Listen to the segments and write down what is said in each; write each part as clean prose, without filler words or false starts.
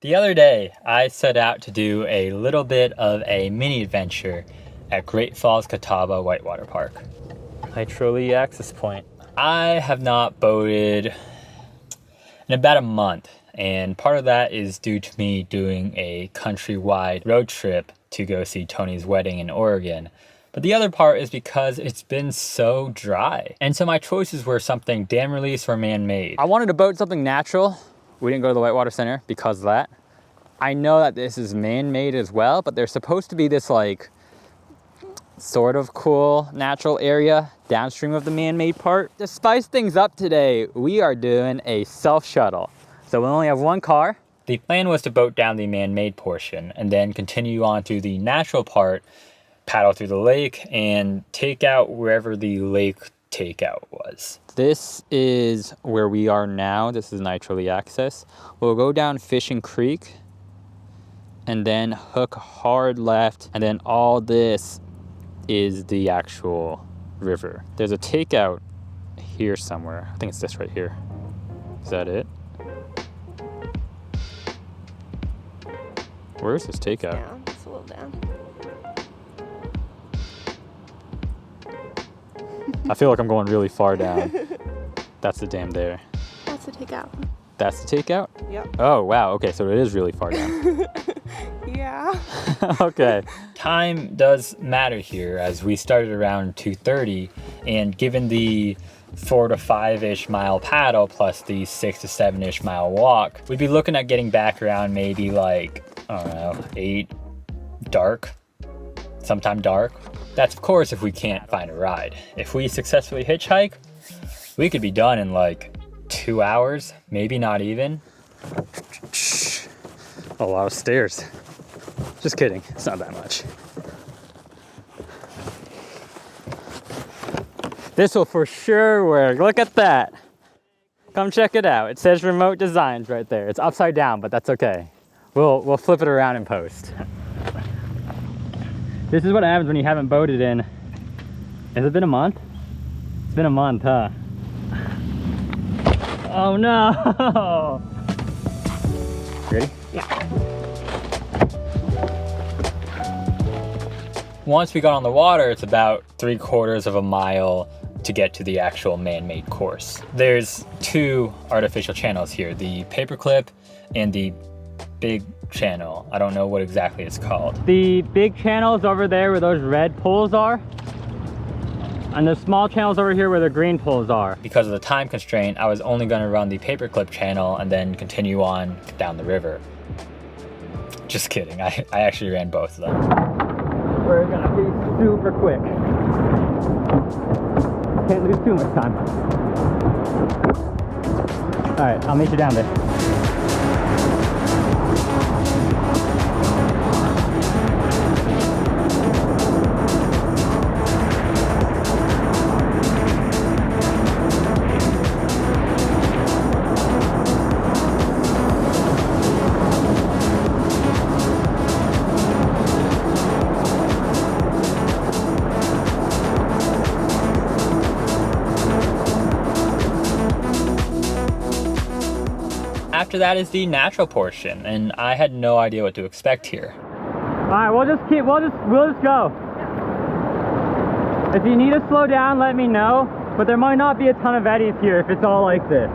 The other day, I set out to do a little bit of a mini adventure at Great Falls Catawba Whitewater Park. Hydraulic access point. I have not boated in about a month, and part of that is due to me doing a countrywide road trip to go see Tony's wedding in Oregon. But the other part is because it's been so dry. And so my choices were something dam release or man-made. I wanted to boat something natural. We didn't go to the Whitewater Center because of that. I know that this is man-made as well, but there's supposed to be this like sort of cool natural area downstream of the man-made part. To spice things up today, we are doing a self-shuttle. So we only have one car. The plan was to boat down the man-made portion and then continue on through the natural part, paddle through the lake, and take out wherever the lake takeout was. This is where we are now. This is Nitroli access. We'll go down Fishing Creek and then hook hard left, and then all this is the actual river. There's a takeout here somewhere. I think it's this right here. Is that it? Where is this takeout? Down. It's a little down. I feel like I'm going really far down. That's the dam there. That's the takeout. That's the takeout? Yep. Oh, wow. Okay, so it is really far down. Yeah. Okay. Time does matter here, as we started around 2:30, and given the 4 to 5-ish mile paddle plus the 6 to 7-ish mile walk, we'd be looking at getting back around maybe like, I don't know, 8 dark, sometime dark. That's of course if we can't find a ride. If we successfully hitchhike, we could be done in like 2 hours, maybe not even. A lot of stairs. Just kidding, it's not that much. This will for sure work. Look at that. Come check it out. It says remote designs right there. It's upside down, but that's okay. We'll flip it around in post. This is what happens when you haven't boated in. Has it been a month? It's been a month, huh? Oh no! Ready? Yeah. Once we got on the water, it's about 3/4 of a mile to get to the actual man-made course. There's 2 artificial channels here, the paperclip and the big channel. I don't know what exactly it's called. The big channel is over there where those red poles are, and the small channel's over here where the green poles are. Because of the time constraint, I was only going to run the paperclip channel and then continue on down the river. Just kidding, I actually ran both of them. We're gonna be super quick. Can't lose too much time. All right, I'll meet you down there. After that is the natural portion, and I had no idea what to expect here. All right, we'll just go. If you need to slow down, let me know, but there might not be a ton of eddies here if it's all like this.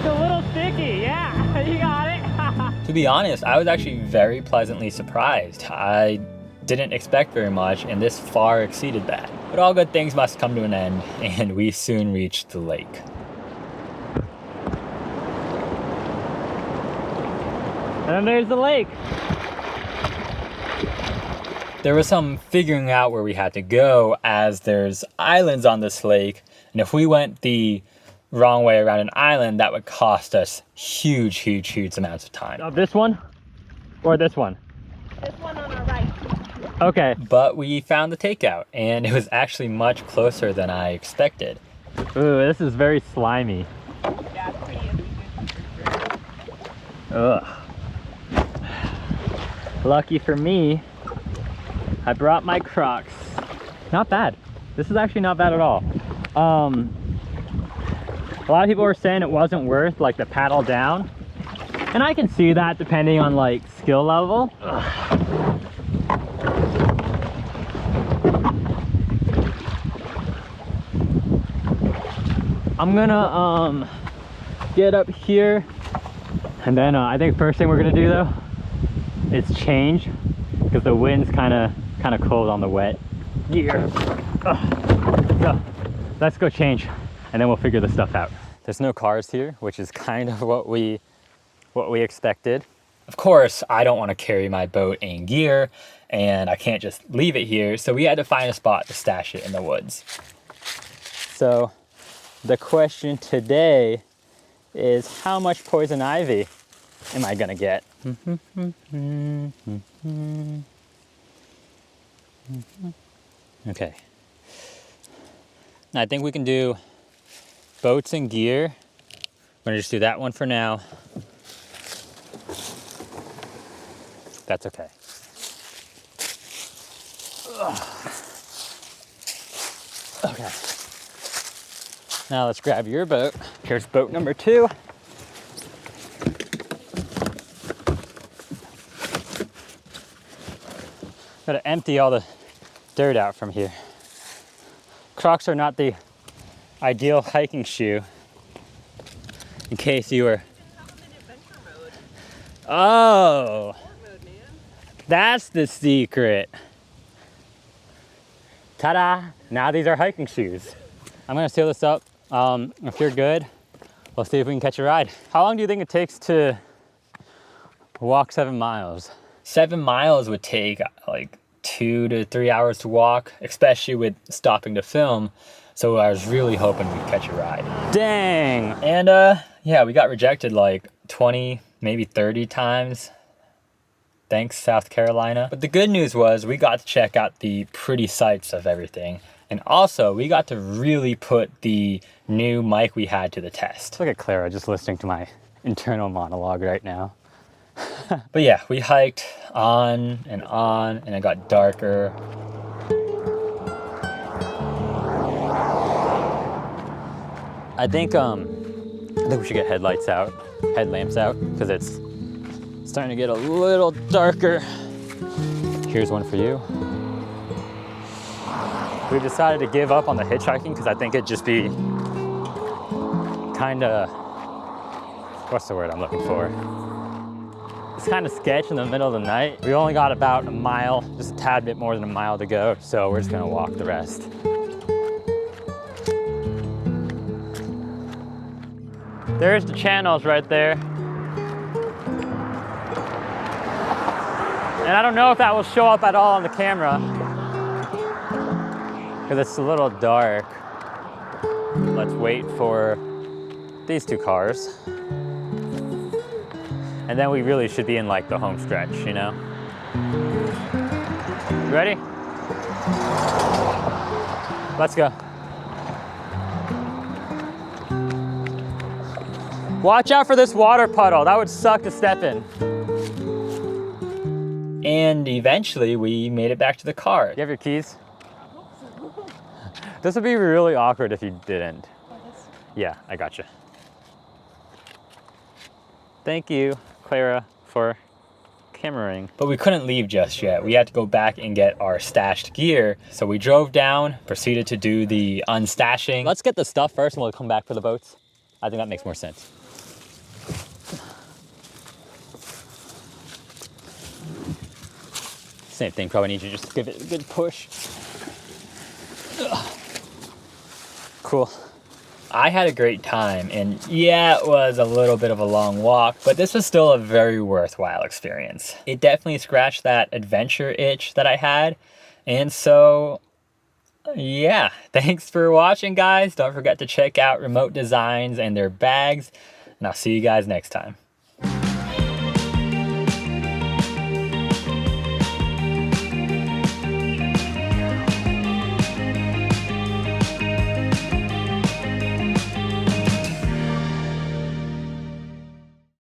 a little sticky, yeah, you got it. To be honest, I was actually very pleasantly surprised. I didn't expect very much, and this far exceeded that. But all good things must come to an end, and we soon reached the lake. And there's the lake. There was some figuring out where we had to go, as there's islands on this lake, and if we went the wrong way around an island, that would cost us huge amounts of time. This one or this one? This one on our right. Okay. But we found the takeout, and it was actually much closer than I expected. Ooh, this is very slimy. Yeah, it's pretty easy. Ugh. Lucky for me, I brought my Crocs. Not bad. This is actually not bad at all. A lot of people were saying it wasn't worth like the paddle down, and I can see that depending on like skill level. Ugh. I'm gonna get up here, and then I think first thing we're gonna do though is change, because the wind's kind of cold on the wet gear. So let's go change, and then we'll figure the stuff out. There's no cars here, which is kind of what we expected. Of course, I don't want to carry my boat and gear, and I can't just leave it here, so we had to find a spot to stash it in the woods. So the question today is, how much poison ivy am I gonna get? Okay. I think we can do boats and gear. I'm gonna just do that one for now. That's okay. Okay. Now let's grab your boat. Here's boat number 2. Gotta empty all the dirt out from here. Crocs are not the ideal hiking shoe, in case you were... Oh, that's the secret. Ta-da! Now these are hiking shoes. I'm gonna seal this up. If you're good, we'll see if we can catch a ride. How long do you think it takes to walk 7 miles? 7 miles would take like 2 to 3 hours to walk, especially with stopping to film. So I was really hoping we'd catch a ride. Dang! And yeah, we got rejected like 20, maybe 30 times. Thanks, South Carolina. But the good news was we got to check out the pretty sights of everything. And also, we got to really put the new mic we had to the test. Look at Clara just listening to my internal monologue right now. But yeah, we hiked on, and it got darker. I think we should get headlamps out, because it's starting to get a little darker. Here's one for you. We decided to give up on the hitchhiking because I think it'd just be kind of, what's the word I'm looking for? It's kind of sketch in the middle of the night. We only got about a mile, just a tad bit more than a mile to go, so we're just gonna walk the rest. There's the channels right there. And I don't know if that will show up at all on the camera, because it's a little dark. Let's wait for these 2 cars. And then we really should be in like the home stretch, you know? You ready? Let's go. Watch out for this water puddle. That would suck to step in. And eventually we made it back to the car. You have your keys? This would be really awkward if you didn't. Yeah, I got you. Thank you, Clara, for cameraing. But we couldn't leave just yet. We had to go back and get our stashed gear. So we drove down, proceeded to do the unstashing. Let's get the stuff first and we'll come back for the boats. I think that makes more sense. Same thing, probably need to just give it a good push. Ugh. Cool. I had a great time, and yeah, it was a little bit of a long walk, but this was still a very worthwhile experience. It definitely scratched that adventure itch that I had, and so yeah, thanks for watching, guys. Don't forget to check out Remote Designs and their bags, and I'll see you guys next time.